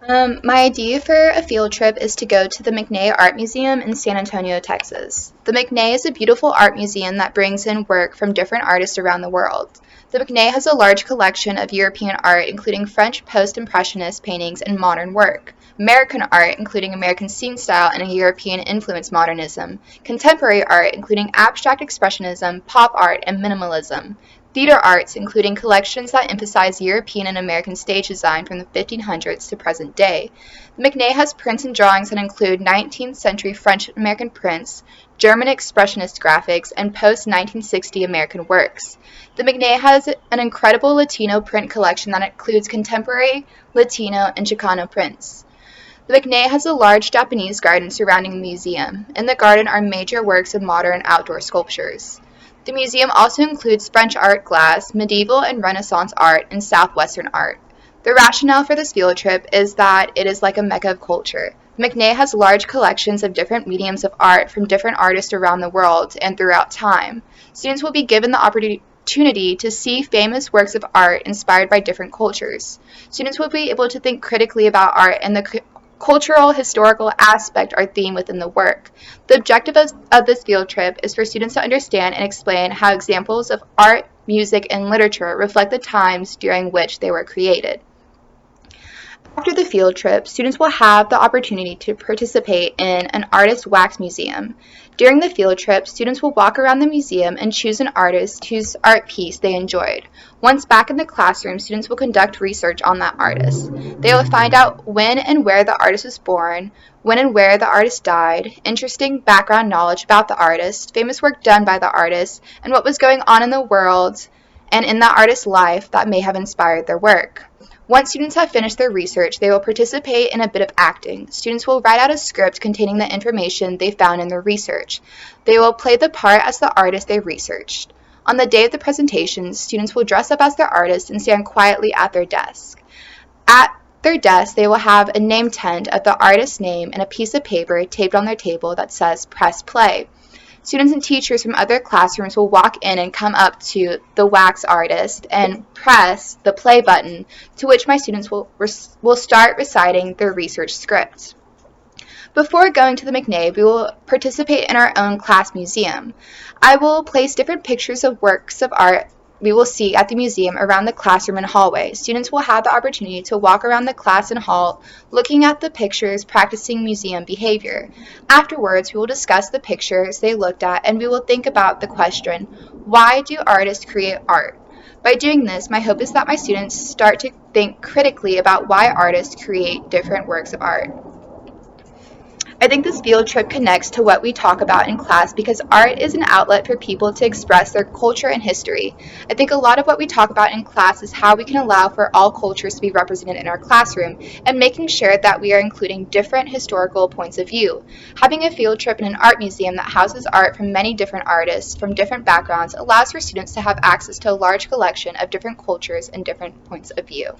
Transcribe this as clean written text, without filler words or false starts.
My idea for a field trip is to go to the McNay Art Museum in San Antonio, Texas. The McNay is a beautiful art museum that brings in work from different artists around the world. The McNay has a large collection of European art, including French post-impressionist paintings and modern work, American art, including American scene style and a European influenced modernism, contemporary art, including abstract expressionism, pop art, and minimalism, theater arts, including collections that emphasize European and American stage design from the 1500s to present day. The McNay has prints and drawings that include 19th century French-American prints, German expressionist graphics, and post-1960 American works. The McNay has an incredible Latino print collection that includes contemporary, Latino, and Chicano prints. The McNay has a large Japanese garden surrounding the museum. In the garden are major works of modern outdoor sculptures. The museum also includes French art glass, medieval and Renaissance art, and Southwestern art. The rationale for this field trip is that it is like a mecca of culture. McNay has large collections of different mediums of art from different artists around the world and throughout time. Students will be given the opportunity to see famous works of art inspired by different cultures. Students will be able to think critically about art and the cultural, historical aspect are themed within the work. The objective of this field trip is for students to understand and explain how examples of art, music, and literature reflect the times during which they were created. After the field trip, students will have the opportunity to participate in an artist wax museum. During the field trip, students will walk around the museum and choose an artist whose art piece they enjoyed. Once back in the classroom, students will conduct research on that artist. They will find out when and where the artist was born, when and where the artist died, interesting background knowledge about the artist, famous work done by the artist, and what was going on in the world and in the artist's life that may have inspired their work. Once students have finished their research, they will participate in a bit of acting. Students will write out a script containing the information they found in their research. They will play the part as the artist they researched. On the day of the presentation, students will dress up as the artist and stand quietly at their desk. At their desk, they will have a name tag of the artist's name and a piece of paper taped on their table that says "Press Play." Students and teachers from other classrooms will walk in and come up to the wax artist and press the play button, to which my students will start reciting their research script. Before going to the McNay, we will participate in our own class museum. I will place different pictures of works of art we will see at the museum around the classroom and hallway. Students will have the opportunity to walk around the class and hall, looking at the pictures, practicing museum behavior. Afterwards, we will discuss the pictures they looked at, and we will think about the question, why do artists create art? By doing this, my hope is that my students start to think critically about why artists create different works of art. I think this field trip connects to what we talk about in class because art is an outlet for people to express their culture and history. I think a lot of what we talk about in class is how we can allow for all cultures to be represented in our classroom and making sure that we are including different historical points of view. Having a field trip in an art museum that houses art from many different artists from different backgrounds allows for students to have access to a large collection of different cultures and different points of view.